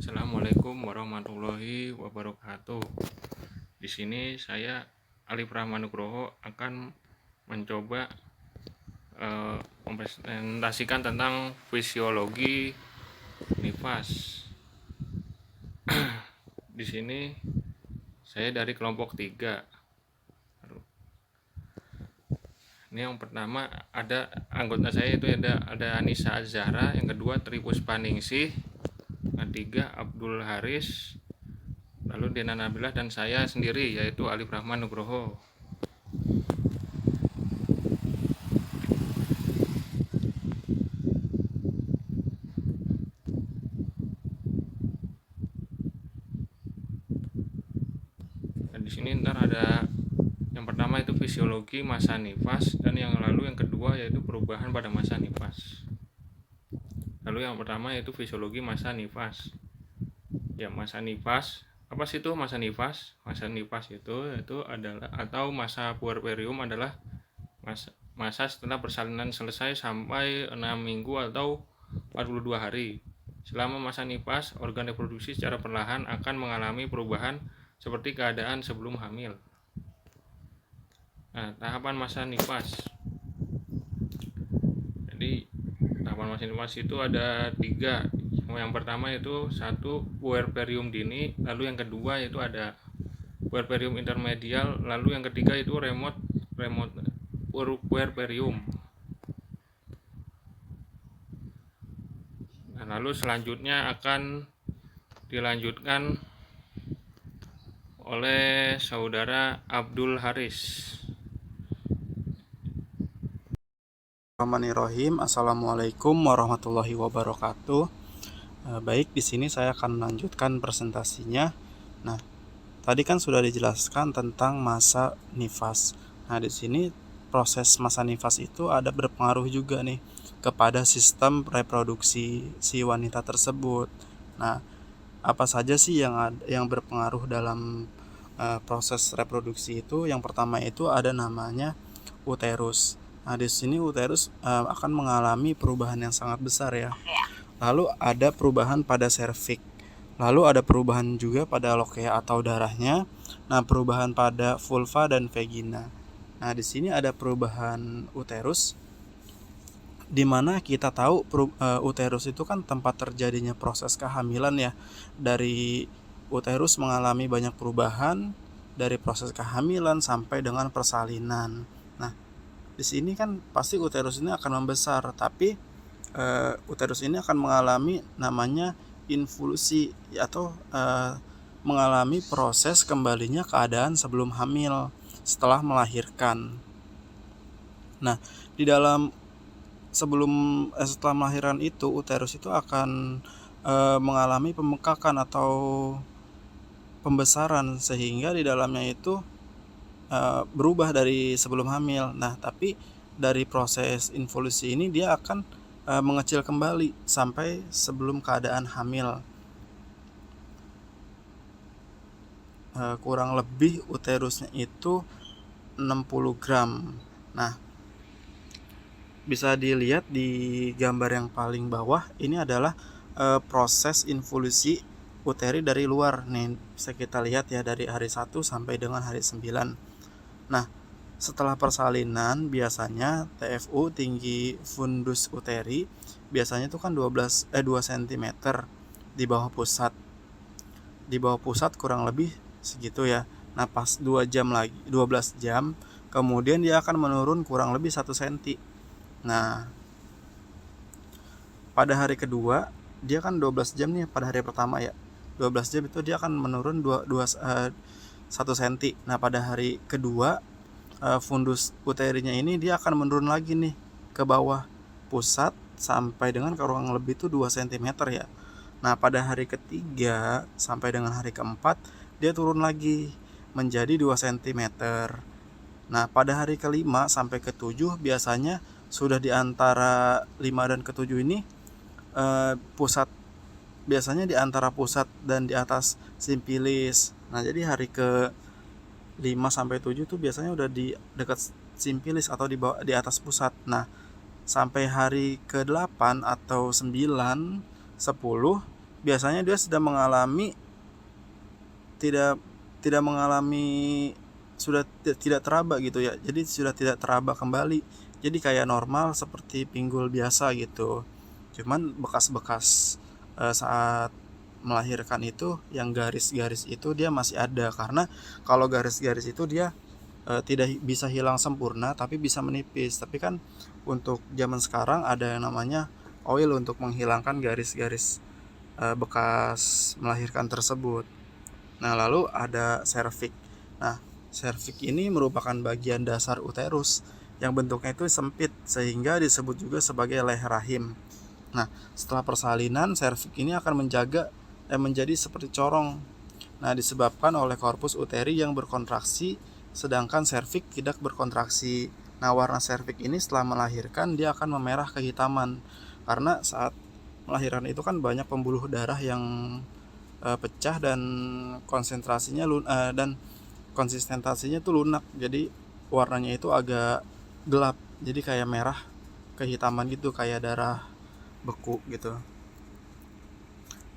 Assalamualaikum warahmatullahi wabarakatuh. Di sini saya Alif Rahman Nugroho akan mencoba mempresentasikan tentang fisiologi nifas. Di sini saya dari kelompok 3. Ini yang pertama ada anggota saya itu ada Anissa Azhara, yang kedua Tri Puspaningsih, yang ketiga Abdul Haris, lalu Dena Nabilah, dan saya sendiri yaitu Alif Rahman Nugroho. Dan di sini ntar ada yang pertama itu fisiologi masa nifas, dan yang kedua yaitu perubahan pada masa nifas. Lalu yang pertama yaitu fisiologi masa nifas. Ya, masa nifas, apa sih itu masa nifas? Masa nifas itu adalah, atau masa puerperium adalah masa setelah persalinan selesai sampai 6 minggu atau 42 hari. Selama masa nifas, organ reproduksi secara perlahan akan mengalami perubahan seperti keadaan sebelum hamil. Nah, tahapan masa nifas. Jadi tahapan masa nifas itu ada 3. Yang pertama itu 1 puerperium dini, lalu yang kedua itu ada puerperium intermedial, lalu yang ketiga itu remote puerperium. Nah, lalu selanjutnya akan dilanjutkan oleh saudara Abdul Haris. Bismillahirrahmanirrahim. Assalamualaikum warahmatullahi wabarakatuh. Baik, di sini saya akan melanjutkan presentasinya. Nah, tadi kan sudah dijelaskan tentang masa nifas. Nah, di sini proses masa nifas itu ada berpengaruh juga nih kepada sistem reproduksi si wanita tersebut. Nah, apa saja sih yang berpengaruh dalam proses reproduksi itu? Yang pertama itu ada namanya uterus. Nah, di sini uterus akan mengalami perubahan yang sangat besar ya. Lalu ada perubahan pada serviks. Lalu ada perubahan juga pada lokea atau darahnya. Nah, perubahan pada vulva dan vagina. Nah, di sini ada perubahan uterus, di mana kita tahu uterus itu kan tempat terjadinya proses kehamilan ya. Dari uterus mengalami banyak perubahan dari proses kehamilan sampai dengan persalinan. Nah, di sini kan pasti uterus ini akan membesar, tapi uterus ini akan mengalami namanya involusi atau mengalami proses kembalinya keadaan sebelum hamil setelah melahirkan. Nah, di dalam setelah melahirkan itu uterus itu akan mengalami pembengkakan atau pembesaran, sehingga di dalamnya itu berubah dari sebelum hamil. Nah, tapi dari proses involusi ini dia akan mengecil kembali sampai sebelum keadaan hamil. Kurang lebih uterusnya itu 60 gram. Nah, bisa dilihat di gambar yang paling bawah, ini adalah proses involusi uteri dari luar. Nih, bisa kita lihat ya, dari hari 1 sampai dengan hari 9. Nah, setelah persalinan biasanya TFU, tinggi fundus uteri, biasanya itu kan 2 cm di bawah pusat. Di bawah pusat kurang lebih segitu ya. Nah, pas 12 jam kemudian dia akan menurun kurang lebih 1 cm. Nah, pada hari kedua dia kan 12 jam nih, pada hari pertama ya. 12 jam itu dia akan menurun 1 cm. Nah, pada hari kedua fundus uterinya ini dia akan menurun lagi nih ke bawah pusat sampai dengan kurang lebih itu 2 cm ya. Nah, pada hari ketiga sampai dengan hari keempat dia turun lagi menjadi 2 cm. Nah, pada hari kelima sampai ke-7 biasanya sudah di antara 5 dan ke-7 ini pusat, biasanya di antara pusat dan di atas simpilis. Nah, jadi hari ke 5 sampai 7 tuh biasanya udah di dekat simpilis atau di atas pusat. Nah, sampai hari ke-8 atau 9, 10 biasanya dia sudah mengalami tidak tidak mengalami sudah tidak teraba gitu ya. Jadi sudah tidak teraba kembali. Jadi kayak normal seperti pinggul biasa gitu. Cuman bekas-bekas saat melahirkan itu yang garis-garis itu dia masih ada, karena kalau garis-garis itu dia tidak bisa hilang sempurna tapi bisa menipis. Tapi kan untuk zaman sekarang ada yang namanya oil untuk menghilangkan garis-garis bekas melahirkan tersebut. Nah, lalu ada serviks. Nah, serviks ini merupakan bagian dasar uterus yang bentuknya itu sempit sehingga disebut juga sebagai leher rahim. Nah, setelah persalinan, serviks ini akan menjadi seperti corong. Nah, disebabkan oleh korpus uteri yang berkontraksi sedangkan serviks tidak berkontraksi. Nah, warna serviks ini setelah melahirkan dia akan memerah kehitaman karena saat melahirkan itu kan banyak pembuluh darah yang pecah dan konsistentasinya tuh lunak, jadi warnanya itu agak gelap, jadi kayak merah kehitaman gitu, kayak darah beku gitu.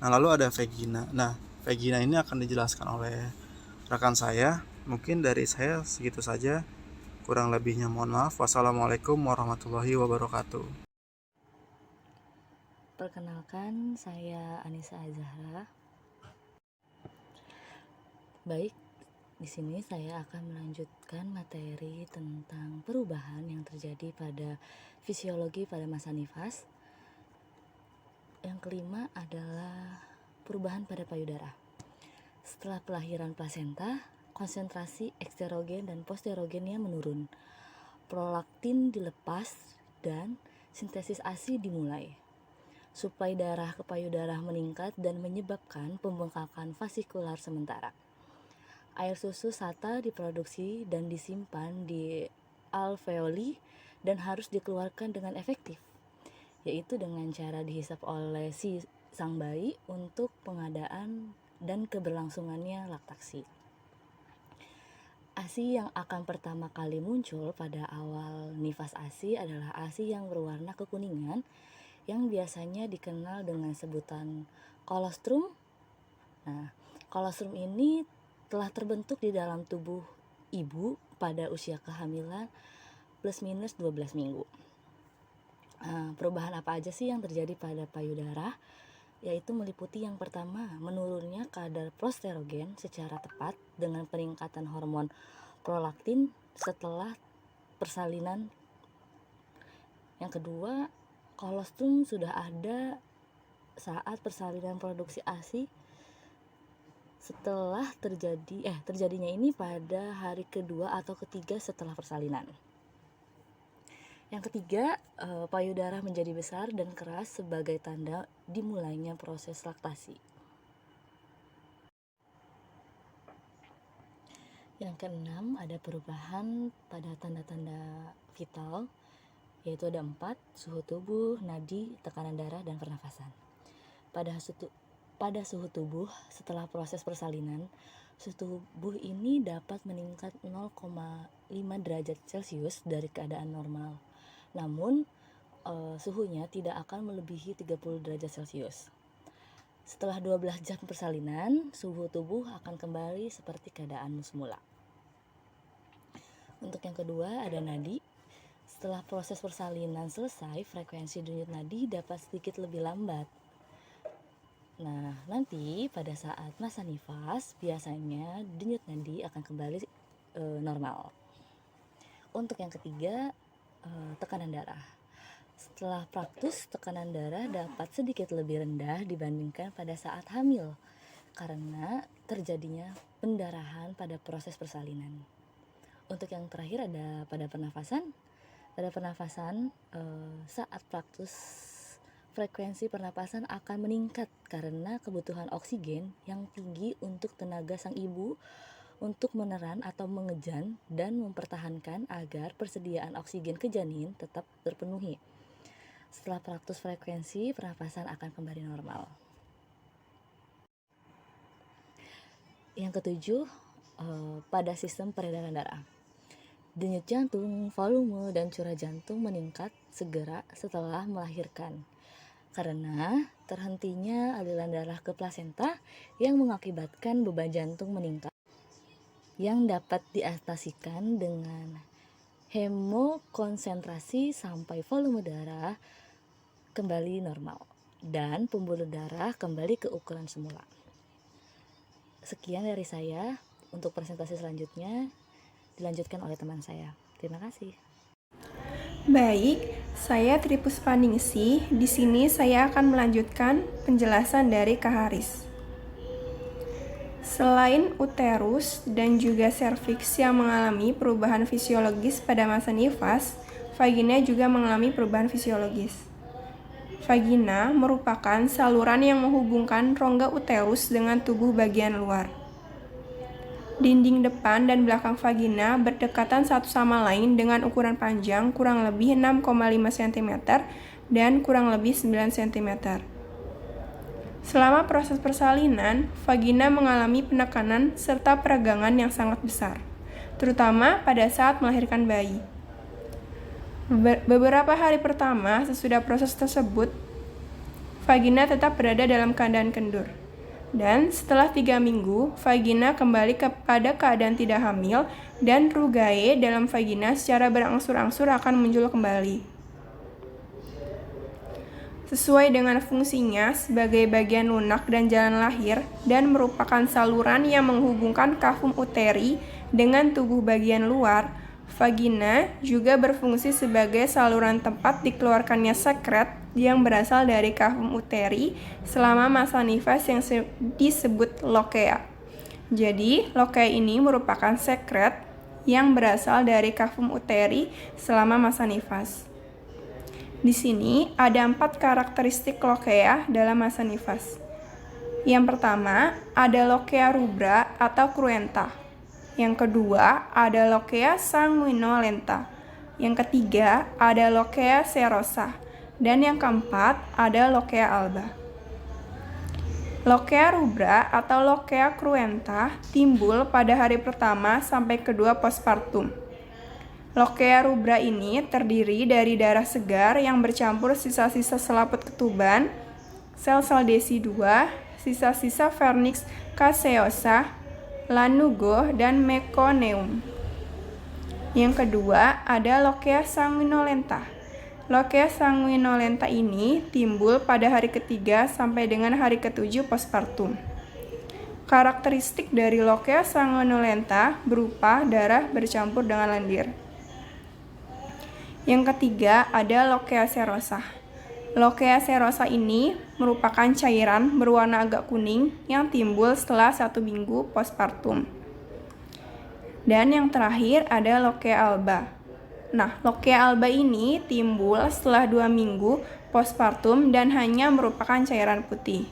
Nah, lalu ada vagina. Nah, vagina ini akan dijelaskan oleh rekan saya. Mungkin dari saya segitu saja, kurang lebihnya mohon maaf. Wassalamualaikum warahmatullahi wabarakatuh. Perkenalkan, saya Anissa Azahra. Baik, di sini saya akan melanjutkan materi tentang perubahan yang terjadi pada fisiologi pada masa nifas. Yang kelima adalah perubahan pada payudara. Setelah pelahiran plasenta, konsentrasi eksterogen dan posterogennya menurun. Prolaktin dilepas dan sintesis ASI dimulai. Suplai darah ke payudara meningkat dan menyebabkan pembengkakan vasikular sementara. Air susu SATA diproduksi dan disimpan di alveoli dan harus dikeluarkan dengan efektif, yaitu dengan cara dihisap oleh si sang bayi untuk pengadaan dan keberlangsungannya laktasi. ASI yang akan pertama kali muncul pada awal nifas ASI adalah ASI yang berwarna kekuningan yang biasanya dikenal dengan sebutan kolostrum. Nah, kolostrum ini telah terbentuk di dalam tubuh ibu pada usia kehamilan plus minus 12 minggu. Perubahan apa aja sih yang terjadi pada payudara? Yaitu meliputi yang pertama, menurunnya kadar posterogen secara tepat dengan peningkatan hormon prolaktin setelah persalinan. Yang kedua, kolostrum sudah ada saat persalinan produksi ASI setelah terjadinya ini pada hari kedua atau ketiga setelah persalinan. Yang ketiga, payudara menjadi besar dan keras sebagai tanda dimulainya proses laktasi. Yang keenam, ada perubahan pada tanda-tanda vital, yaitu ada 4, suhu tubuh, nadi, tekanan darah, dan pernafasan. Pada suhu tubuh setelah proses persalinan, suhu tubuh ini dapat meningkat 0,5 derajat Celcius dari keadaan normal. Namun, suhunya tidak akan melebihi 30 derajat Celcius. Setelah 12 jam persalinan, suhu tubuh akan kembali seperti keadaan semula. Untuk yang kedua, ada nadi. Setelah proses persalinan selesai, frekuensi denyut nadi dapat sedikit lebih lambat. Nah, nanti pada saat masa nifas, biasanya denyut nadi akan kembali normal. Untuk yang ketiga, tekanan darah. Setelah praktus, tekanan darah dapat sedikit lebih rendah dibandingkan pada saat hamil karena terjadinya pendarahan pada proses persalinan. Untuk yang terakhir ada pada pernafasan. Pada pernafasan, saat praktus, frekuensi pernapasan akan meningkat karena kebutuhan oksigen yang tinggi untuk tenaga sang ibu untuk meneran atau mengejan dan mempertahankan agar persediaan oksigen ke janin tetap terpenuhi. Setelah praktus frekuensi, pernapasan akan kembali normal. Yang ketujuh, pada sistem peredaran darah. Denyut jantung, volume, dan curah jantung meningkat segera setelah melahirkan. karena terhentinya aliran darah ke plasenta yang mengakibatkan beban jantung meningkat yang dapat diatasikan dengan hemokonsentrasi sampai volume darah kembali normal dan pembuluh darah kembali ke ukuran semula. Sekian dari saya. Untuk presentasi selanjutnya dilanjutkan oleh teman saya. Terima kasih. Baik, saya Tripuspaningsih. Di sini saya akan melanjutkan penjelasan dari Kak Haris. Selain uterus dan juga serviks yang mengalami perubahan fisiologis pada masa nifas, vagina juga mengalami perubahan fisiologis. Vagina merupakan saluran yang menghubungkan rongga uterus dengan tubuh bagian luar. Dinding depan dan belakang vagina berdekatan satu sama lain dengan ukuran panjang kurang lebih 6,5 cm dan kurang lebih 9 cm. Selama proses persalinan, vagina mengalami penekanan serta peragangan yang sangat besar, terutama pada saat melahirkan bayi. Beberapa hari pertama sesudah proses tersebut, vagina tetap berada dalam keadaan kendur. Dan setelah 3 minggu, vagina kembali kepada keadaan tidak hamil dan rugae dalam vagina secara berangsur-angsur akan muncul kembali. Sesuai dengan fungsinya sebagai bagian lunak dan jalan lahir dan merupakan saluran yang menghubungkan kafum uteri dengan tubuh bagian luar, vagina juga berfungsi sebagai saluran tempat dikeluarkannya sekret yang berasal dari kafum uteri selama masa nifas yang disebut lokea. Jadi, lokea ini merupakan sekret yang berasal dari kafum uteri selama masa nifas. Di sini ada 4 karakteristik lokea dalam masa nifas. Yang pertama, ada lokea rubra atau cruenta. Yang kedua, ada lokea sanguinolenta. Yang ketiga, ada lokea serosa. Dan yang keempat, ada lokea alba. Lokea rubra atau lokea cruenta timbul pada hari pertama sampai kedua postpartum. Lokea rubra ini terdiri dari darah segar yang bercampur sisa-sisa selaput ketuban, sel-sel desi-2, sisa-sisa vernix caseosa, lanugo, dan meconium. Yang kedua, ada lokea sanguinolenta. Lokea sanguinolenta ini timbul pada hari ketiga sampai dengan hari ketujuh postpartum. Karakteristik dari lokea sanguinolenta berupa darah bercampur dengan lendir. Yang ketiga ada lokea serosa. Lokea serosa ini merupakan cairan berwarna agak kuning yang timbul setelah 1 minggu postpartum. Dan yang terakhir ada lokea alba. Nah, lokea alba ini timbul setelah 2 minggu postpartum dan hanya merupakan cairan putih.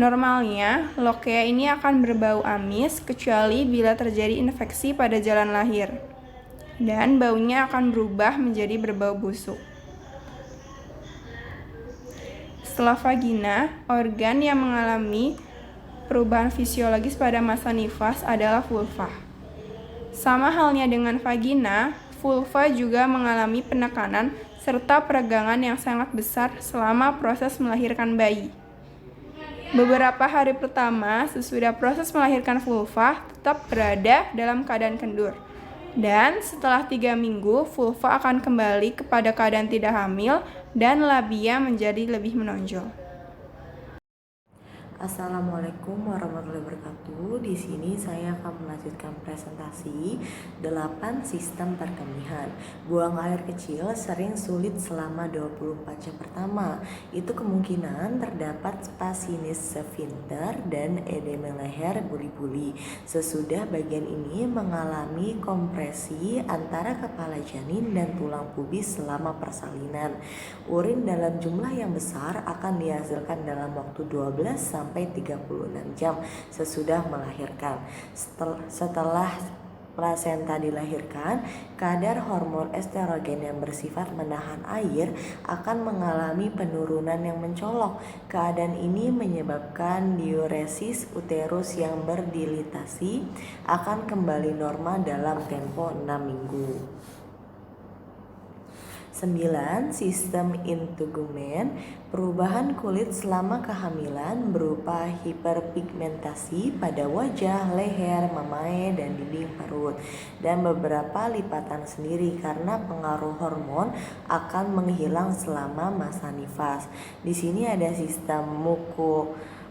Normalnya, lokea ini akan berbau amis kecuali bila terjadi infeksi pada jalan lahir. Dan baunya akan berubah menjadi berbau busuk. Setelah vagina, organ yang mengalami perubahan fisiologis pada masa nifas adalah vulva. Sama halnya dengan vagina, vulva juga mengalami penekanan serta peregangan yang sangat besar selama proses melahirkan bayi. Beberapa hari pertama sesudah proses melahirkan vulva tetap berada dalam keadaan kendur. Dan setelah 3 minggu, vulva akan kembali kepada keadaan tidak hamil dan labia menjadi lebih menonjol. Assalamualaikum warahmatullahi wabarakatuh. Di sini saya akan melanjutkan presentasi 8 sistem perkemihan. Buang air kecil sering sulit selama 24 jam pertama. Itu kemungkinan terdapat spasinis sphincter dan edema leher buli-buli. Sesudah bagian ini mengalami kompresi antara kepala janin dan tulang pubis selama persalinan. Urin dalam jumlah yang besar akan dihasilkan dalam waktu 12 sampai 36 jam sesudah melahirkan. Setelah plasenta dilahirkan, kadar hormon estrogen yang bersifat menahan air akan mengalami penurunan yang mencolok. Keadaan ini menyebabkan diuresis uterus yang berdilitasi akan kembali normal dalam tempo 6 minggu. 9. Sistem integumen, perubahan kulit selama kehamilan berupa hiperpigmentasi pada wajah, leher, mamae, dan dinding perut, dan beberapa lipatan sendiri karena pengaruh hormon akan menghilang selama masa nifas. Di sini ada sistem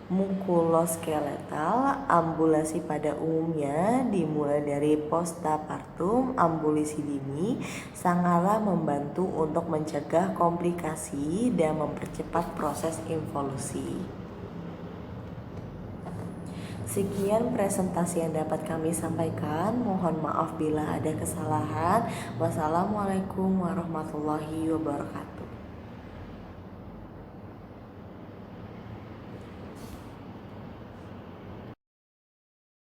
mukuloskeletal, ambulasi pada umumnya dimulai dari postpartum, ambulasi dini, sangatlah membantu untuk mencegah komplikasi dan mempercepat proses involusi. Sekian presentasi yang dapat kami sampaikan. Mohon maaf bila ada kesalahan. Wassalamualaikum warahmatullahi wabarakatuh.